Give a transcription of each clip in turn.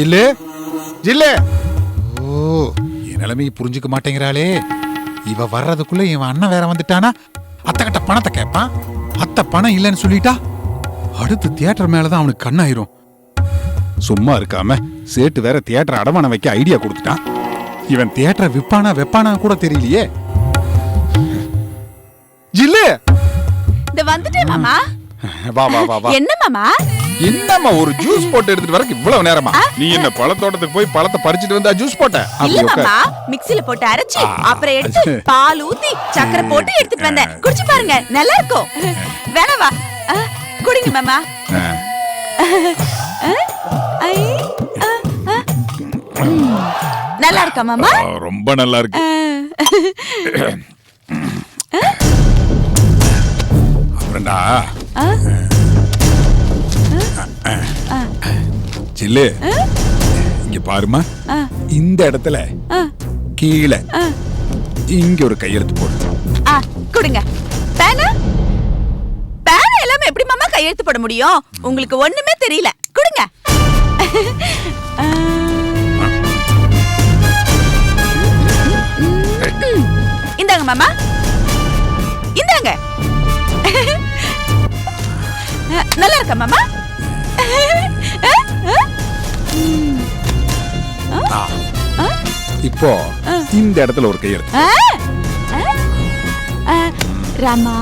ஜில்லு ஜில்லு. ஓ, என் நிலைமையை புரிஞ்சுக்க மாட்டேங்கிறாளே. இவ வர்றதுக்குள்ள இவன் அண்ணன் வேற வந்துட்டானா அத்தை கிட்ட பணத்தை கேட்பான். அத்தை பணம் இல்லைன்னு சொல்லிட்டா அடுத்து தியேட்டர் மேலதான் அவனுக்கு கண்ணாயிரும். சும்மா இருக்காம சேட்டு வேற தியேட்டர் அடமானம் வைக்க ஐடியா கொடுத்துட்டான். இவன் தியேட்டரை விப்பானா வெப்பானா கூட தெரியலையே. ஜில்லு இந்த வந்துட்டே மாமா. வா வா வா வா. என்ன மாமா? என்னம்மா ஒரு ஜூஸ் போட்டு எடுத்துட்டு வரக்கு இவ்வளவு நேரமா? நீ என்ன பழத்தோட்டத்துக்கு போய் பழத்தை பறிச்சிட்டு வந்தா ஜூஸ் போட்ட? இல்ல மாமா, மிக்ஸில போட்டு அரைச்சி அப்புறம் எடுத்து பால் ஊத்தி சக்கரை போட்டு எடுத்துட்டு வந்தேன். குடிச்சு பாருங்க, நல்லா இருக்கும். வேணவா? குடிங்க மாமா. நல்லா இருக்கா மாமா? ரொம்ப நல்லா இருக்கு. அப்புறம்டா ஜில்லு, இங்க பாருமா, இந்த இடத்துல கீழே இங்க ஒரு கையெழுத்து போடு. கொடுங்க. பேனா பேனா எல்லாமே எப்படி மாமா கையெழுத்து போட முடியும்? உங்களுக்கு ஒண்ணுமே தெரியல. கொடுங்க. இந்தாங்க மாமா, இந்தாங்க. நல்லா இருக்கா மாமா? இப்போ இந்த இடத்துல ஒரு கையெழுத்து. ராமா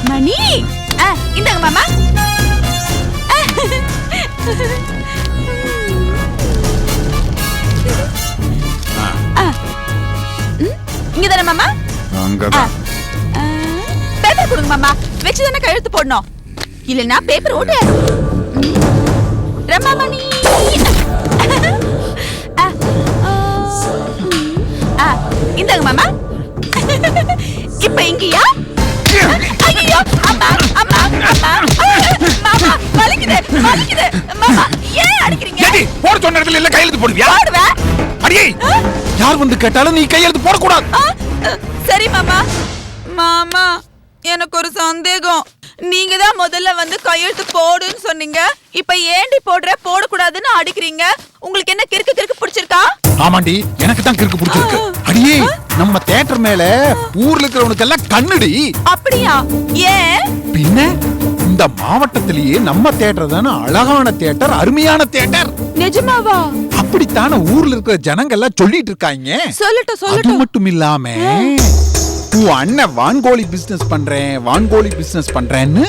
மணி. இந்தாங்க மாமா. இங்க தானே மாமா? அங்கதான். பேப்பர் கொடுங்க மாமா, வச்சு தானே கையெழுத்து போடணும். இல்லைன்னா பேப்பர் ஓட்டு. ரமாமணி. இந்தாங்க மாமா. இப்ப இங்கயா? ஐயோ, அம்மா அம்மா அம்மா. மாமா வலிக்குது வலிக்குது. மாமா ஏன் அடிக்கிறீங்க? ஏடி போட சொன்ன இடத்துல இல்ல கையெழுத்து போடுவியா? போடுவேன். அடியே, யார் வந்து கேட்டாலும் நீ கையெழுத்து போட கூடாது. சரி மாமா. மாமா எனக்கு ஒரு சந்தேகம். நீங்க தான் முதல்ல வந்து கையெழுத்து போடுன்னு சொன்னீங்க. இப்ப ஏண்டி போட கூடாதுன்னு அடிக்கிறீங்க? உங்களுக்கு என்ன கிறுக்கு கிறுக்கு பிடிச்சிருக்கா? ஆமாண்டி, எனக்கு தான் கிறுக்கு பிடிச்சிருக்கு. அடியே, நம்ம தியேட்டர் மேல ஊர்ல இருக்கிறவனுக்கு எல்லாம் கண்ணுடி. அப்படியா? ஏன்? பின்ன இந்த மாவட்டத்திலேயே நம்ம தியேட்டர் தானே அழகான தியேட்டர், அருமையான தியேட்டர். நிஜமாவா? அப்படித்தானே ஊர்ல இருக்கிற ஜனங்க எல்லாம் சொல்லிட்டு இருக்காங்க. சொல்லட்டும் அது மட்டும் இல்லாம உன் அண்ணன் வான்கோழி பிசினஸ் பண்றேன்னு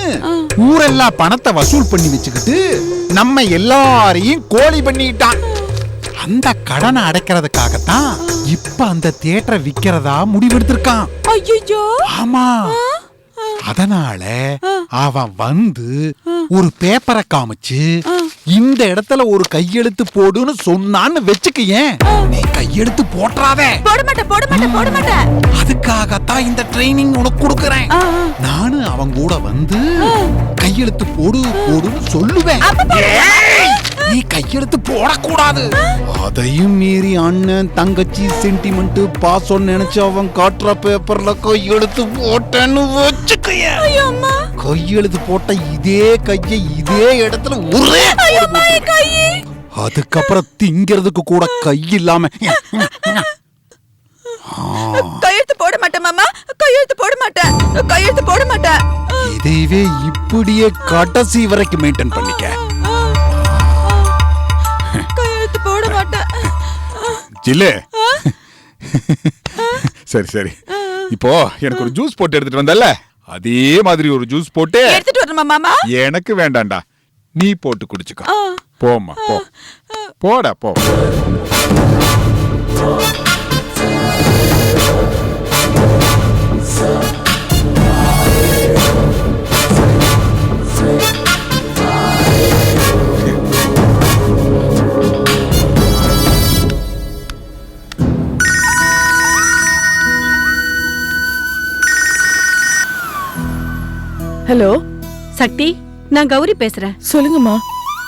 ஊரெல்லாம் பணத்தை வசூல் பண்ணி வச்சுக்கிட்டு நம்ம எல்லாரையும் கோழி பண்ணிட்டான். அந்த கடனை அடைக்கிறதுக்காகத்தான் இப்ப அந்த தியேட்டரை விக்கிறதா முடிவெடுத்திருக்கான். ஐயோ, ஆமா. அதனால அவன் வந்து ஒரு பேப்பரை காமிச்சு இந்த இடத்துல ஒரு கையெழுத்து போடுன்னு சொன்னான்னு வெச்சுக்கேன். நீ கையெழுத்து போட்றாதே. போட மாட்டேன். அதுக்காகத்தான் இந்த ட்ரைனிங் உனக்கு கொடுக்கறேன். நானு அவன் கூட வந்து கையெழுத்து போடுன்னு சொல்லுவேன். நீ கையெழுத்து போடக்கூடாது. அதையும் மீறி அண்ணன் தங்கச்சி சென்டிமெண்ட் பாசம் நினைச்சு அவன் காட்டுற பேப்பர்ல கையெழுத்து போட்டேன்னு வச்சுக்க. கையெழுத்து போட்ட இதே கையை இதே இடத்துல ஒரே அதுக்கப்புறம் திங்கிறதுக்கு கூட கை இல்லாம. கையெழுத்து போட மாட்டேன் மாமா. கையெழுத்து போட மாட்டேன். இதைவே இப்படியே கடைசி வரைக்கும் மெயின்டைன் பண்ணிக்க. கையெழுத்து போட மாட்டேன். ஜில்லு, சரி இப்போ எனக்கு ஒரு ஜூஸ் போட்டு எடுத்துட்டு வந்தல்ல, அதே மாதிரி ஒரு ஜூஸ் போட்டு எடுத்துட்டு வரணுமா மாமா? எனக்கு வேண்டாம்டா, நீ போட்டு குடிச்சுக்கோ. போம்மா போ. போடா போ. ஹலோ சக்தி, நான் கௌரி பேசுறேன். சொல்லுங்கம்மா.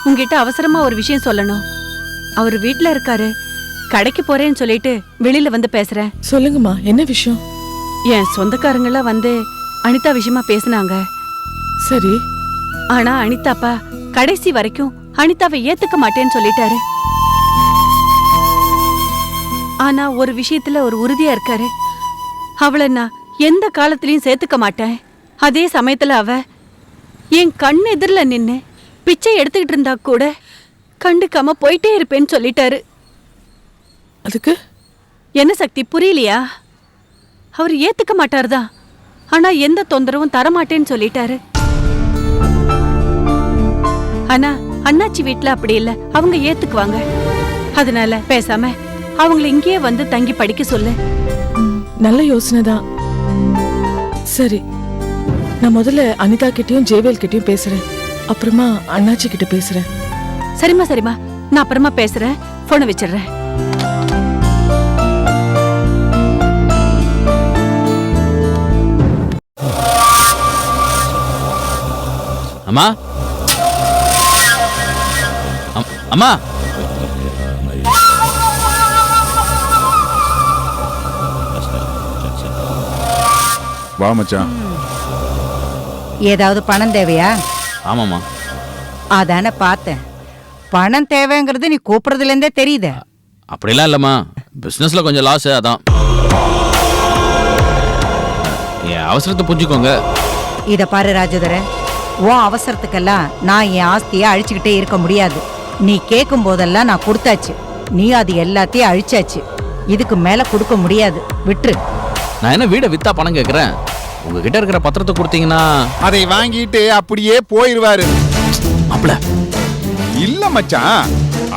உங்ககிட்ட அவசரமா ஒரு விஷயம் சொல்லணும். அவர் வீட்ல இருக்காரு. கடைக்கு போறேன்னு சொல்லிட்டு வெளியில வந்து பேசுறேன். சொல்லுங்கம்மா, என்ன விஷயம்? என் சொந்தக்காரங்களாம் வந்து அனிதா விஷயமா பேசினாங்க. சரி. ஆனா அனிதாப்பா கடைசி வரைக்கும் அனிதாவை ஏத்துக்க மாட்டேன்னு சொல்லிட்டாரு. ஆனா ஒரு விஷயத்துல ஒரு உறுதியா இருக்காரு. அவளை நான் எந்த காலத்திலயும் சேர்த்துக்க மாட்டேன். அதே சமயத்துல அவ என் கண் எதிரில் நின்னு பிச்சை எடுத்துக்கிட்டு இருந்தா கூட கண்டுக்காம போயிட்டே இருப்பேன்னு சொல்லிட்டாரு. அதுக்கு என்ன சக்தி, புரியலையா? அவர் ஏத்துக்க மாட்டார்தான், ஆனா எந்த தொந்தரவும் தரமாட்டேன்னு சொல்லிட்டாரு. ஆனா அண்ணாச்சி வீட்டுல அப்படி இல்ல, அவங்க ஏத்துக்குவாங்க. அதனால பேசாம அவங்களை இங்கேயே வந்து தங்கி படிக்க சொல்லு. நல்ல யோசனை தான். சரி, நான் முதல்ல அனிதா கிட்டயும் ஜெயவேல் கிட்டயும் பேசுறேன், அப்புறமா அண்ணாச்சி கிட்ட பேசுறேன். சரிம்மா சரிம்மா, நான் அப்புறமா பேசுறேன், போனை வச்சிடுறேன். அம்மா அம்மா வா மச்சான். ஏதாவது பணம் தேவையா? ஆமாம்மா. அதானே பார்த்தேன். பணம் தேவைங்கிறது நீ கூப்பிடுறதுல இருந்தே தெரியுது. அப்படிலாம் இல்லம்மா, பிசினஸ்ல கொஞ்சம் லாஸ், அதான். என் அவசரத்தை புரிஞ்சுக்கோங்க. இத பாரு ராஜதுரை, உன் அவசரத்துக்கெல்லாம் நான் என் ஆஸ்தியை அழிச்சுக்கிட்டே இருக்க முடியாது. நீ கேட்கும் போதெல்லாம் நான் கொடுத்தாச்சு, நீ அது எல்லாத்தையும் அழிச்சாச்சு. இதுக்கு மேல கொடுக்க முடியாது, விட்டுரு. நான் என்ன வீடை வித்தா பணம் கேட்கறேன்? உங்ககிட்ட இருக்கிற பத்திரத்தை கொடுத்தீங்கன்னா அதை வாங்கிட்டு அப்படியே போயிருவாரு. அப்பல இல்ல மச்சான்,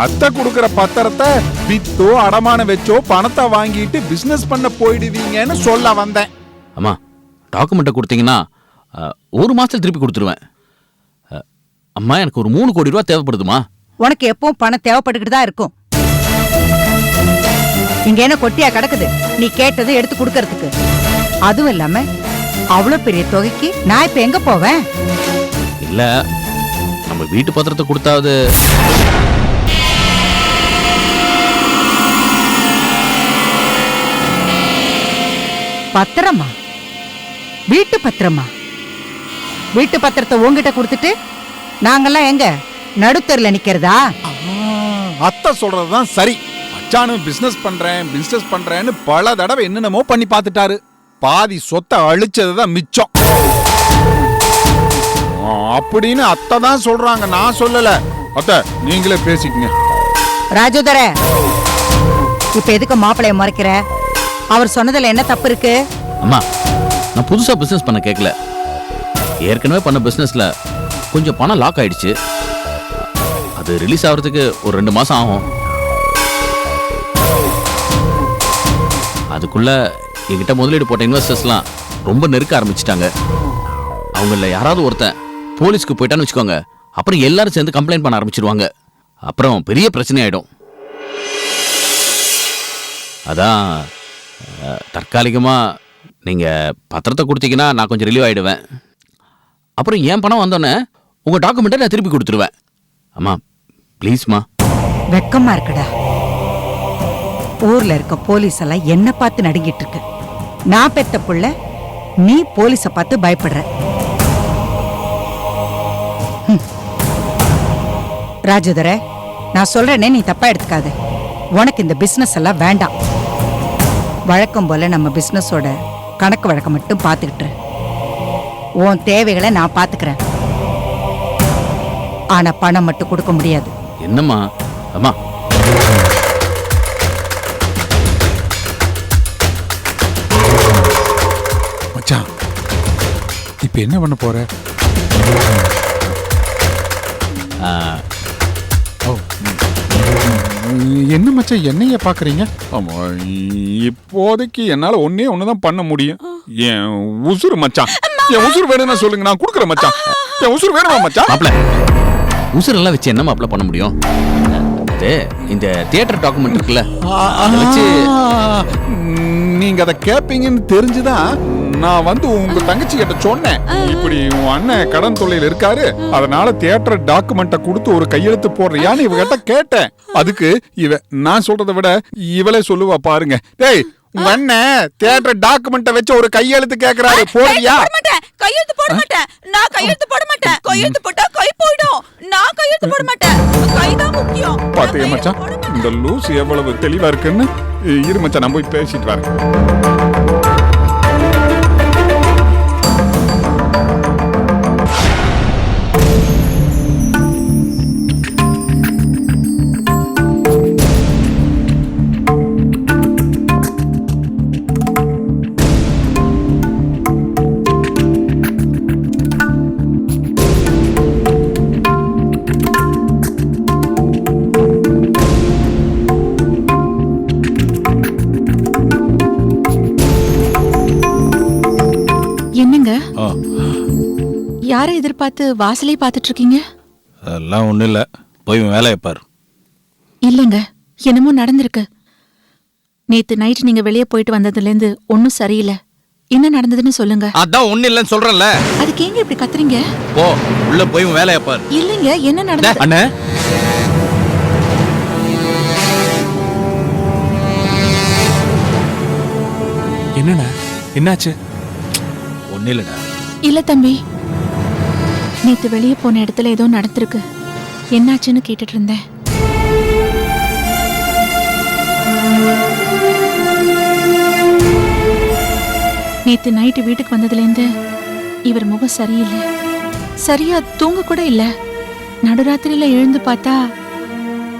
அத்தை கொடுக்கற பத்திரத்தை வித்தோ அடமான வச்சோ பணத்தை வாங்கிட்டு பிசினஸ் பண்ண போயிடுவீங்கன்னு சொல்ல வந்தேன். அம்மா, டாக்குமெண்ட்டை கொடுத்தீங்கன்னா ஒரு மாசத்துல திருப்பி கொடுத்துருவேன். அம்மா, எனக்கு ஒரு 3 கோடி ரூபா தேவைப்படுதுமா. உனக்கு எப்பவும் பணம் தேவைப்பட்டுக்கிட்டு தான் இருக்கும். இங்க என்ன கொட்டியா கிடக்குது நீ கேட்டதை எடுத்து கொடுக்கறதுக்கு? அதுவும் இல்லாம அவ்வளவு பெரிய தொகைக்கு நான் இப்ப எங்க போவேன்? இல்ல, நம்ம வீட்டு பத்திரத்தை கொடுத்தாவது. பத்திரமா? வீட்டு பத்திரமா? வீட்டு பத்திரத்தை உங்ககிட்ட கொடுத்துட்டு நாங்கெல்லாம் எங்க நடுத்தெருல நிக்கிறதா? அத்தை சொல்றதுதான் சரி. மச்சானும் பிசினஸ் பண்றேன்னு பல தடவை என்னென்னமோ பண்ணி பார்த்துட்டாரு. பாதி சொத்தை அழிச்சதுதான் மிச்சம் அப்படின்னு அத்தை தான் சொல்றாங்க, நான் சொல்லல. அத்தை நீங்களே பேசிக்கங்க. ராஜோதர, இப்ப எதுக்கு மாப்பிளைய மறைக்கிற? அவர் சொன்னதுல என்ன தப்பு இருக்கு? அம்மா, நான் புதுசா பிசினஸ் பண்ண கேட்கல. ஏற்கனவே பண்ண பிசினஸ்ல கொஞ்சம் பணம் லாக் ஆயிடுச்சு. அது ரிலீஸ் ஆகிறதுக்கு ஒரு 2 மாசம் ஆகும். அதுக்குள்ள என்கிட்ட முதலீடு போட்ட இன்வெஸ்டர்ஸ்லாம் ரொம்ப நெருக்க ஆரம்பிச்சிட்டாங்க. அவங்கள யாராவது ஒருத்தன் போலீஸ்க்கு போயிட்டான்னு வச்சுக்கோங்க, அப்புறம் எல்லாரும் சேர்ந்து கம்ப்ளைண்ட் பண்ண ஆரம்பிச்சிருவாங்க. அப்புறம் பெரிய பிரச்சனை ஆயிடும். அதான் தற்காலிகமா நீங்க பத்திரத்தை கொடுத்தீங்கன்னா நான் கொஞ்சம் ரிலீவ் ஆயிடுவேன். அப்புறம் என் பணம் வந்தோடனே உங்க டாக்குமெண்ட்டை நான் திருப்பி கொடுத்துருவேன். அம்மா ப்ளீஸ்மா. வெக்கமா இருக்குடா. ஊர்ல இருக்க போலீஸ் எல்லாம் என்ன பார்த்து நடுங்கிட்டு இருக்கு. நான் பெத்த புள்ள, நீ போலீஸ பார்த்து பயப்படுற. ராஜதுரை, நான் சொல்றேனே, நீ தப்பா எடுத்துக்காத. உனக்கு இந்த பிசினஸ் எல்லாம் வேண்டாம். வழக்கம் போல நம்ம பிசினஸோட கணக்கு வழக்கம் மட்டும் பார்த்துக்கிட்டு உன் தேவைகளை நான் பார்த்துக்கிறேன். ஆனா பணம் மட்டும் கொடுக்க முடியாது. என்னம்மா? அம்மா, மச்சான் இப்ப என்ன பண்ண போற? என்ன மச்சான் என்னைய பாக்குறீங்க? ஆமா, இப்போதைக்கு என்னால ஒண்ணுதான் பண்ண முடியும். என் உசுறு மச்சான், என் உசுறு வேணும்னா சொல்லுங்க, நான் கொடுக்குறேன் மச்சான். என் உசுறு வேணுமா மச்சான்? மாப்ள, உசுரெல்லாம் வச்சு என்ன மாப்ள பண்ண முடியும்? இந்த தியேட்டர் டாக்குமெண்ட் இருக்குல்ல, அதை வச்சு நீங்க அதை கேட்பீங்கன்னு தெரிஞ்சுதான் நான் வந்து உங்க தங்கச்சி கிட்ட சொன்னேன். இப்படி உன் அண்ணன் கடன் தொல்லையில இருக்காரு, அதனால தியேட்டர் டாக்குமெண்ட்டை கொடுத்து ஒரு கையெழுத்து போடுறியான்னு இவகிட்ட கேட்டேன். அதுக்கு இவ நான் சொல்றதை விட இவளே சொல்லுவா பாருங்க. டேய், உங்க அண்ணன் தியேட்டர் டாக்குமெண்ட்டை வச்சு ஒரு கையெழுத்து கேக்குறாரு, போடுறியா? கையெழுத்து போட மாட்டேன். நான் கையெழுத்து போட மாட்டேன். கையெழுத்து போட்டா கை போயிடும். நான் கையெழுத்து போட மாட்டேன். கைதான் முக்கியம். பாத்தியா மச்சான், இந்த லூஸ் எவ்வளவு தெளிவா இருக்குன்னு? இரு மச்சான், நான் போய் பேசிட்டு வரேன். என்னங்க யாரை எதிர்பார்த்து வாசலே பார்த்துட்டு இருக்கீங்க? அதெல்லாம் ஒன்றும் இல்லை, போய் வேலையை பாரு. இல்லங்க, என்னமோ நடந்திருக்கு. நேத்து நைட் நீங்க வெளியே போயிட்டு வந்ததுலேருந்து ஒன்னும் சரியில்லை. என்ன நடந்ததுன்னு சொல்லுங்க. அதான் ஒன்றும் இல்லைன்னு சொல்றேன்ல. அதுக்கு ஏங்க இப்படி கத்துறீங்க? போ, உள்ள போய் வேலையை பாரு. இல்லங்க, என்ன நடந்தது? அண்ணே, என்னண்ணா என்னாச்சு? ஒன்றும் இல்லைடா. இல்ல தம்பி, நேத்து வெளியே போன இடத்துல ஏதோ நடந்திருக்கு. என்னாச்சுன்னு கேட்டுட்டு இருந்தேன். நேத்து நைட்டு வீட்டுக்கு வந்ததுலேருந்து இவர் முகம் சரியில்லை. சரியா தூங்க கூட இல்ல. நடுராத்திரியில எழுந்து பார்த்தா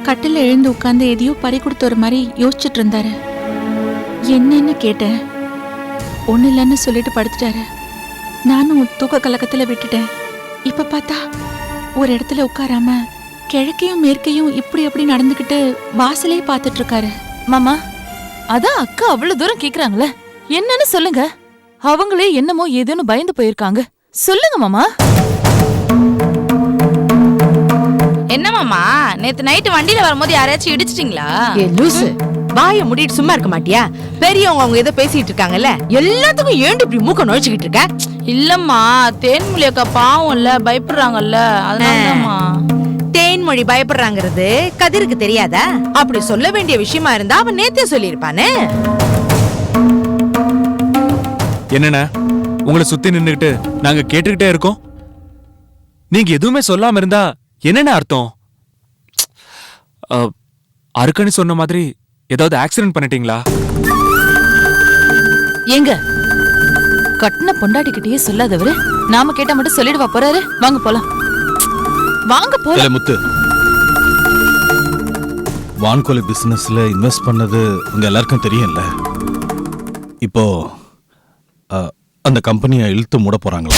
கட்டில எழுந்து உட்கார்ந்து எதையோ பறி கொடுத்த ஒரு மாதிரி யோசிச்சுட்டு இருந்தாரு. என்னன்னு கேட்டேன். ஒண்ணு இல்லைன்னு சொல்லிட்டு படுத்துட்டாரு. நானும் தூக்க கலக்கத்துல விட்டுட்டேன். இப்ப பார்த்தா ஒரு இடத்துல உட்காராம கிழக்கையும் மேற்கையும் இப்படி அப்படி நடந்துகிட்டு வாசலே பார்த்துட்டு இருக்காரு. மாமா, அதான் அக்கா அவ்வளவு தூரம் கேக்குறாங்களே, என்னன்னு சொல்லுங்க. அவங்களே என்னமோ ஏதோன்னு பயந்து போயிருக்காங்க. சொல்லுங்க மாமா. என்ன மாமா, நேத்து நைட்டு வண்டியில வரும்போது யாரையாச்சும் இடிச்சிட்டீங்களா? லூசு, வாய மூடிட்டு சும்மா இருக்க மாட்டியா? பெரியவங்க அவங்க ஏதோ பேசிட்டு இருக்காங்கல்ல, எல்லாத்துக்கும் ஏன் இப்படி மூக்க நுழைச்சுக்கிட்டு இருக்க? இல்லம்மா, தேன்மொழி அக்கா பாவம் இல்ல, பயப்படுறாங்கல்ல, அதனாலமா. தேன்மொழி பயப்படுறாங்கிறது கதிருக்கு தெரியாதா? அப்படி சொல்ல வேண்டிய விஷயமா இருந்தா அவன் நேத்தே சொல்லியிருப்பானே. என்னண்ணா, உங்களை சுத்தி நின்னுகிட்டு நாங்க கேட்டுக்கிட்டே இருக்கோம். நீங்க எதுவுமே சொல்லாம இருந்தா என்னென்ன அர்த்தம்? அருக்கணி சொன்ன மாதிரி ஏதாவது ஆக்சிடென்ட் பண்ணிட்டீங்களா? எங்க கட்டின பொண்டாட்டிக்கிட்டே சொல்லாதவரு நாம கேட்டா மட்டும் சொல்லிடுவா போறாரு. வாங்க போலாம், வாங்க போலாம். முத்து, வான்கோழி பிசினஸ்ல இன்வெஸ்ட் பண்ணது உங்க எல்லாருக்கும் தெரியும்ல. இப்போ அந்த கம்பெனியை இழுத்து மூட போறாங்களா?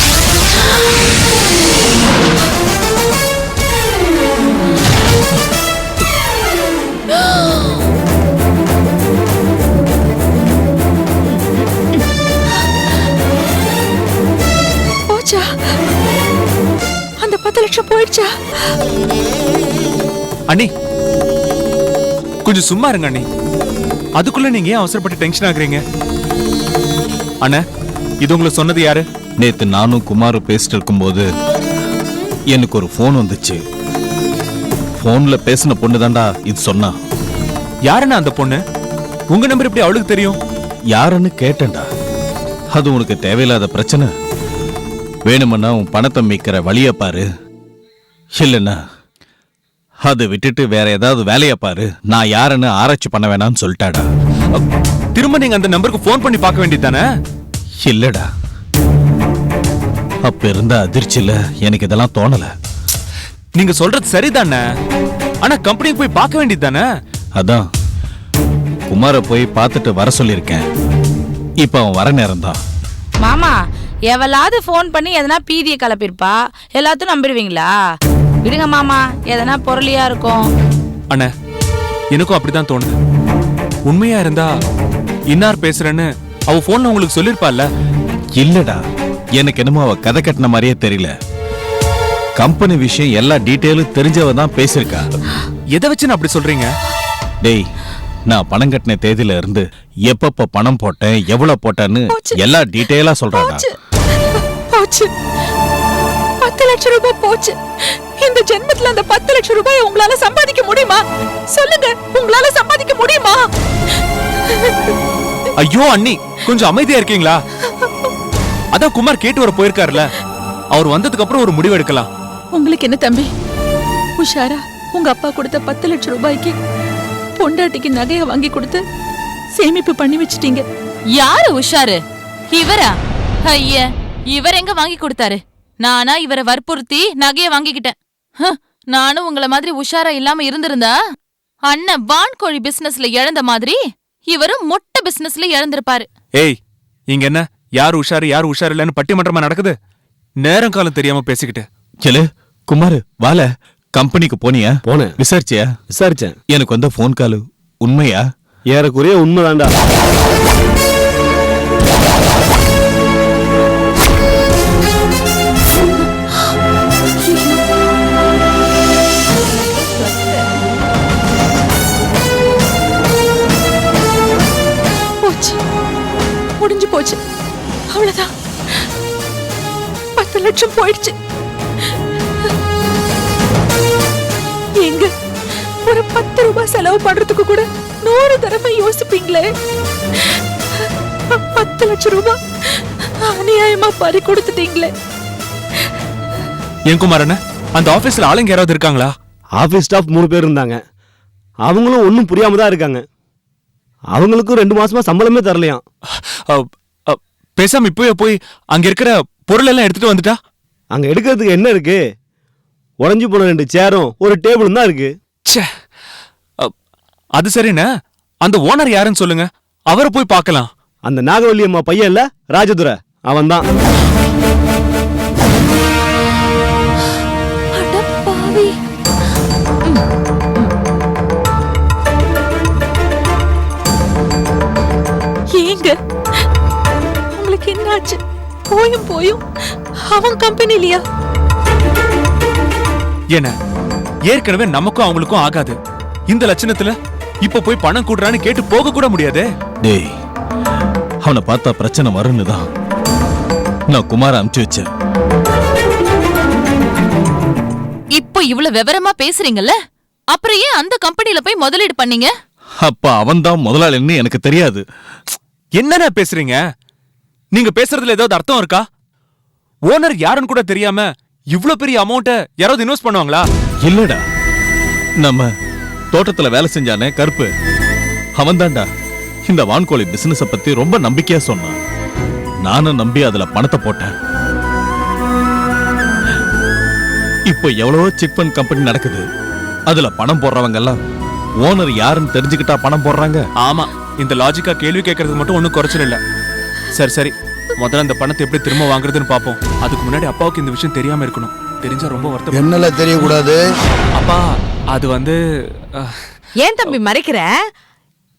போச்சா? அந்த 10 லட்சம் போயிடுச்சா? அண்ணி கொஞ்சம் சும்மா இருங்க அண்ணி. அதுக்குள்ள நீங்க ஏன் அவசரப்பட்டு டென்ஷன் ஆகுறீங்க? அண்ணா, இது உங்களை சொன்னது யாரு? நேத்து நானும் குமாரும் பேசிட்டு இருக்கும்போது எனக்கு ஒரு போன் வந்துச்சு. போன்ல பேசின பொண்ணு தாண்டா இது சொன்னா. யாருன்னா அந்த பொண்ணு? உங்க நம்பர் எப்படி அவளுக்கு தெரியும்? யாருன்னு கேட்டேன்டா. அது உனக்கு தேவையில்லாத பிரச்சனை. வேணுமன்னா உன் பணத்தை மீக்கிற வழிய பாரு, இல்லைன்னா அதை விட்டுட்டு வேற ஏதாவது வேலைய பாரு. நான் யாருன்னு ஆராய்ச்சி பண்ண வேணாம்னு சொல்லிட்டாடா. திரும்ப நீங்க அந்த நம்பருக்கு போன் பண்ணி பார்க்க வேண்டியதானே? இல்லடா, அப்ப இருந்த அதிர்ச்சியில எனக்கு இதெல்லாம் தோணல. நீங்க சொல்றது சரிதானே, ஆனா கம்பெனிக்கு போய் பார்க்க வேண்டியதானே? அதான் குமார போய் பார்த்துட்டு வர சொல்லியிருக்கேன். இப்ப அவன் வர நேரம் தான். மாமா, எவளாவது போன் பண்ணி எதனா பீதியை கிளப்பிருப்பா, எல்லாத்தையும் நம்பிடுவீங்களா? விடுங்க மாமா, எதனா பொருளியா இருக்கும். அண்ணா, எனக்கும் அப்படிதான் தோணுது. உண்மையா இருந்தா இன்னார் பேசுறேன்னு அவ போன்ல உங்களுக்கு சொல்லிருப்பால. இல்லடா, எனக்கு என்னமோ அவ கதை கட்டின மாதிரியே தெரியல. கம்பெனி விஷயம் எல்லா டீட்டெயிலும் தெரிஞ்சவ தான் பேசிருக்கா. எதை வச்சு அப்படி சொல்றீங்க? டேய், நான் பணம் கட்டின தேதியில இருந்து எப்பப்ப பணம் போட்டேன், எவ்வளவு போட்டேன்னு எல்லா டீட்டெயிலா சொல்றாடா. போச்சு, 10 லட்சம் ரூபாய் போச்சு. இந்த ஜென்மத்துல அந்த 10 லட்சம் ரூபாய் உங்களால சம்பாதிக்க முடியுமா? சொல்லுங்க, உங்களால சம்பாதிக்க முடியுமா? ஐயோ அண்ணி, கொஞ்சம் அமைதியா இருக்கீங்களா? அதான் குமார் கேட்டு வர போயிருக்காருல, அவர் வந்ததுக்கு அப்புறம் ஒரு முடிவு எடுக்கலாம். உங்களுக்கு என்ன தம்பி, உஷாரா உங்க அப்பா கொடுத்த 10 லட்சம் ரூபாய்க்கு பொண்டாட்டிக்கு நகையை வாங்கி கொடுத்து சேமிப்பு பண்ணி வச்சிட்டீங்க. யாரு உஷாரு? இவரா? ஐய, இவர் எங்க வாங்கி கொடுத்தாரு? நானா இவரை வற்புறுத்தி நகைய வாங்கிக்கிட்டேன். நானும் உங்கள மாதிரி உஷாரா இல்லாம இருந்திருந்தா அண்ணன் வான்கோழி பிசினஸ்ல இழந்த மாதிரி இவரும் மொட்டை பிசினஸ்ல இழந்திருப்பாரு. ஏய், இங்க என்ன யார் உஷாரு யார் உஷாரு இல்லன்னு பட்டிமன்றமா நடக்குது? நேரம் காலம் தெரியாம பேசிக்கிட்டு. செலு குமார் வால கம்பெனிக்கு போனியா? போனேன். விசாரிச்சியா? விசாரிச்சேன். எனக்கு வந்த ஃபோன் கால் உண்மையா? ஏறக்குறைய உண்மைதான்டா. போச்சு, முடிஞ்சு போச்சு, அவ்வளவுதான். 10 லட்சம் போயிடுச்சு. எங்க ஒரு 10 ரூபாய் செலவு பண்றதுக்கு கூட 100 தடவை யோசிப்பீங்களே. 10 லட்சம் ரூபாய் அநியாயமா பறி கொடுத்துட்டீங்களே. என் குமார் அண்ணன், அந்த ஆபீஸ்ல ஆளுங்க யாராவது இருக்காங்களா? ஆபீஸ் ஸ்டாஃப் 3 பேர் இருந்தாங்க. அவங்களும் ஒன்றும் புரியாம தான் இருக்காங்க. அவங்களுக்கும் 2 மாசமா சம்பளமே தரலையாம். பேசாம இப்பவே போய் அங்க இருக்கிற பொருள் எல்லாம் எடுத்துட்டு வந்துட்டா? அங்க எடுக்கிறதுக்கு என்ன இருக்கு? உடஞ்சி போன 2 சேரும் ஒரு டேபிளும் தான் இருக்கு. அது சரிண்ணே, அந்த ஓனர் யாருன்னு சொல்லுங்க, அவரை போய் பார்க்கலாம். அந்த நாகவல்லி அம்மா பையன் இல்ல, ராஜதுரை, அவன் தான். ஏங்க உங்களுக்கு என்னாச்சு? போயும் போயும் அவன் கம்பெனிலியா? என்ன, ஏற்கனவே நமக்கும் அவங்களுக்கும் ஆகாது. இந்த லட்சணத்துல இப்ப போய் பணம் கூடுறான்னு கேட்டு போக கூட முடியாதே. டேய், அவனை பார்த்தா பிரச்சனை வரும்னு தான் நான் குமார அனுப்பிச்சு வச்சேன். இப்போ இவ்வளவு விவரமா பேசுறீங்கல்ல, அப்புறம் ஏன் அந்த கம்பெனில போய் முதலீடு பண்ணீங்க? அப்ப அவன் தான் முதலாளின்னு எனக்கு தெரியாது. என்னென்ன பேசுறீங்க? நீங்க பேசுறதுல ஏதாவது அர்த்தம் இருக்கா? ஓனர் யாருன்னு கூட தெரியாம இவ்ளோ பெரிய அமௌண்ட யாராவது இன்வெஸ்ட் பண்ணுவாங்களா? இல்லடா, நம்ம தோட்டத்துல வேலை செஞ்சானே கருப்பு, அவன் தான்டா இந்த வான்கோழி பிசினஸ பத்தி ரொம்ப நம்பிக்கையா சொன்னான். நானும் நம்பி அதுல பணத்தை போட்டேன். இப்போ எவ்வளவோ சிட் ஃபண்ட் கம்பெனி நடக்குது. அதுல பணம் போடுறவங்க எல்லாம் ஓனர் யாருன்னு தெரிஞ்சுக்கிட்டா பணம் போடுறாங்க. ஆமா, இந்த லாஜிக்கா கேள்வி கேட்கறது மட்டும் ஒன்னும் குறைச்சல் இல்ல. சரி சரி, முதல்ல அந்த பணத்தை எப்படி திரும்ப வாங்குறதுன்னு பாப்போம். அதுக்கு முன்னாடி அப்பாவுக்கு இந்த விஷயம் தெரியாம இருக்கணும். தெரிஞ்சா ரொம்ப வருத்தம். என்னல தெரியக்கூடாது? அப்பா, அது வந்து ஏன் தம்பி மறைக்கிற?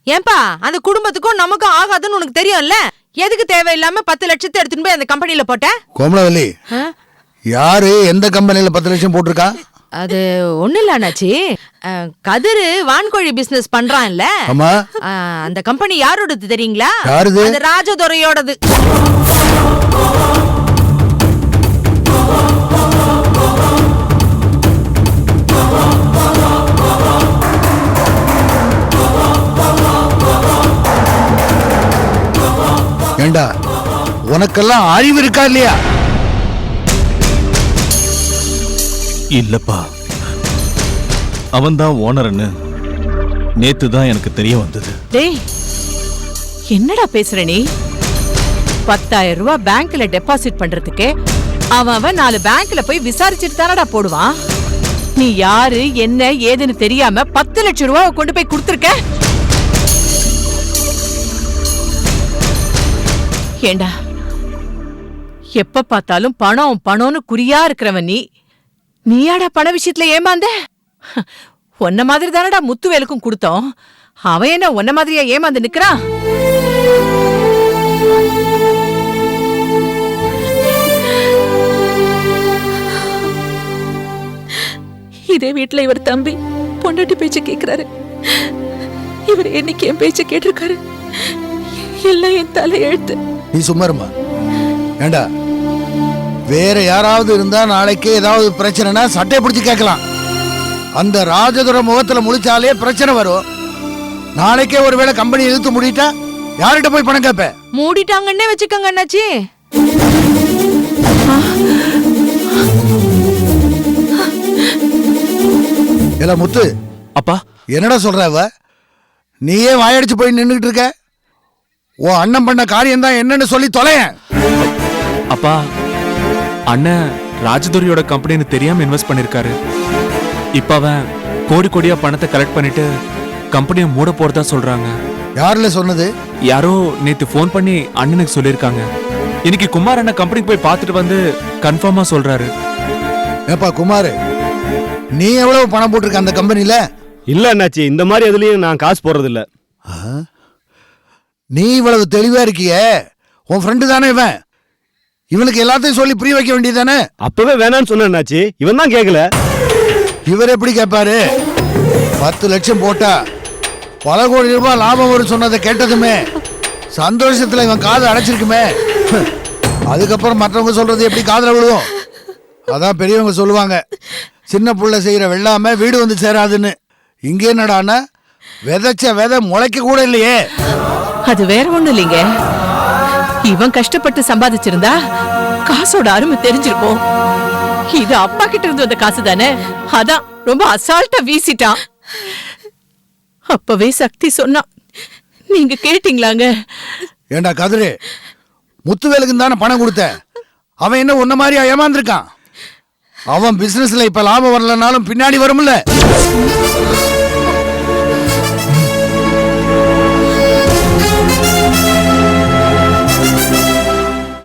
ஏன்பா, அந்த குடும்பத்துக்கும் நமக்கும் ஆகாதுன்னு உனக்கு தெரியும்ல, எதுக்கு தேவையில்லாம 10 லட்சத்தை எடுத்துட்டு போய் அந்த கம்பெனில போட்ட? கோமலவல்லி, யாரு எந்த கம்பெனில 10 லட்சம் போட்டிருக்கா? அது ஒண்ணு இல்ல அண்ணாச்சி, கதிரு வான்கோழி பிசினஸ் பண்றான்ல, அந்த கம்பெனி யாரோடது தெரியுங்களா? அது ராஜதுரையோடது. ஏண்டா, உனக்கெல்லாம் அறிவு இருக்கா இல்லையா? இல்லப்பா, அவன் தான் ஓனர்னு நேத்து தான் எனக்கு தெரிய வந்தது. டேய், என்னடா பேசுற நீ? 10,000 ரூபாய் பேங்க்ல டெபாசிட் பண்றதுக்கு அவன் 4 பேங்க்ல போய் விசாரிச்சுட்டு தானடா போடுவான். நீ யாரு என்ன ஏதுன்னு தெரியாம 10 லட்சம் ரூபாய் கொண்டு போய் கொடுத்துருக்க. ஏண்டா, எப்ப பார்த்தாலும் பணம் பணம்னு குறியா இருக்கிறவன் நீயாடா பண விஷயத்துல ஏமாந்த? உன்ன மாதிரி தானடா முத்துவேலுக்கும் கொடுத்தோம். அவன் என்ன உன்ன மாதிரியா ஏமாந்து நிக்கிறான்? இதே வீட்டுல இவர் தம்பி பொண்டாட்டி பேச்ச கேக்குறாரு. இவர் என்னைக்கு என் பேச்ச கேட்டிருக்காரு? எல்லாம் என் தலை எழுத்து. நீ சும்மா இருமா. ஏண்டா, வேற யாராவது இருந்தா நாளைக்கு ஏதாவது பிரச்சனைனா சட்டையை பிடிச்சு கேட்கலாம். அந்த ராஜதுரை முகத்துல முழிச்சாலே பிரச்சனை வரும். நாளைக்கே ஒருவேளை கம்பெனி இழுத்து மூடிட்டா யார்கிட்ட போய் பணம் கேட்ப? மூடிட்டாங்கன்னே வச்சுக்கோங்க அண்ணாச்சி. இல்ல முத்து, அப்பா என்னடா சொல்ற? அவ நீயே வாயடிச்சு போய் நின்னுகிட்டு இருக்க. உன் அண்ணன் பண்ண காரியம் தான் என்னன்னு சொல்லி தொலையேன். அப்பா, அண்ணன் ராஜதுரையோட கம்பெனின்னு தெரியாம இன்வெஸ்ட் பண்ணிருக்காரு. இப்ப அவன் கோடி கோடியா பணத்தை கலெக்ட் பண்ணிட்டு கம்பெனியை மூட போறதா சொல்றாங்க. யாருல சொன்னது? யாரோ நேத்து ஃபோன் பண்ணி அண்ணனுக்கு சொல்லிருக்காங்க. இன்னைக்கு குமார் அண்ணன் கம்பெனிக்கு போய் பார்த்துட்டு வந்து கன்ஃபார்மா சொல்றாரு. ஏப்பா குமார், நீ எவ்வளவு பணம் போட்டிருக்க அந்த கம்பெனில? இல்ல அண்ணாச்சி, இந்த மாதிரி எதுலயும் நான் காசு போடுறது இல்ல. நீ இவ்வளவு தெளிவா இருக்கியே, உன் ஃப்ரெண்டு தானே இவன். இவனுக்கு எல்லாத்தையும் சொல்லி புரிய வைக்க வேண்டியதானே? அப்பவே வேணான்னு சொன்ன அண்ணாச்சி, இவன் தான் கேட்கல. இவர் எப்படி கேட்பாரு? 10 லட்சம் போட்டா பல கோடி ரூபாய் லாபம் வரும் சொன்னதை கேட்டதுமே சந்தோஷத்துல இவன் காது அடைச்சிருக்குமே. அதுக்கப்புறம் மற்றவங்க சொல்றது எப்படி காதுல விழுவும்? அதான் பெரியவங்க சொல்லுவாங்க, சின்ன புள்ள செய்யற வெள்ளாம வீடு வந்து சேராதுன்னு. இங்கே என்னடானா விதைச்ச விதை முளைக்க கூட இல்லையே. அது வேற ஒண்ணு இல்லைங்க, இவன் கஷ்டப்பட்டு சம்பாதிச்சிருந்தா காசோட அருமை தெரிஞ்சிருக்கும். இது அப்பா கிட்ட இருந்து வந்த காசு தானே, அதான் ரொம்ப அசால்ட்டா வீசிட்டான். அப்பவே சக்தி சொன்னா, நீங்க கேட்டீங்களாங்க? ஏண்டா கதிரு, முத்துவேலுக்கு தானே பணம் கொடுத்த, அவன் என்ன உன்ன மாதிரியா ஏமாந்துருக்கான்? அவன் பிசினஸ்ல இப்ப லாபம் வரலனாலும் பின்னாடி வரும்ல.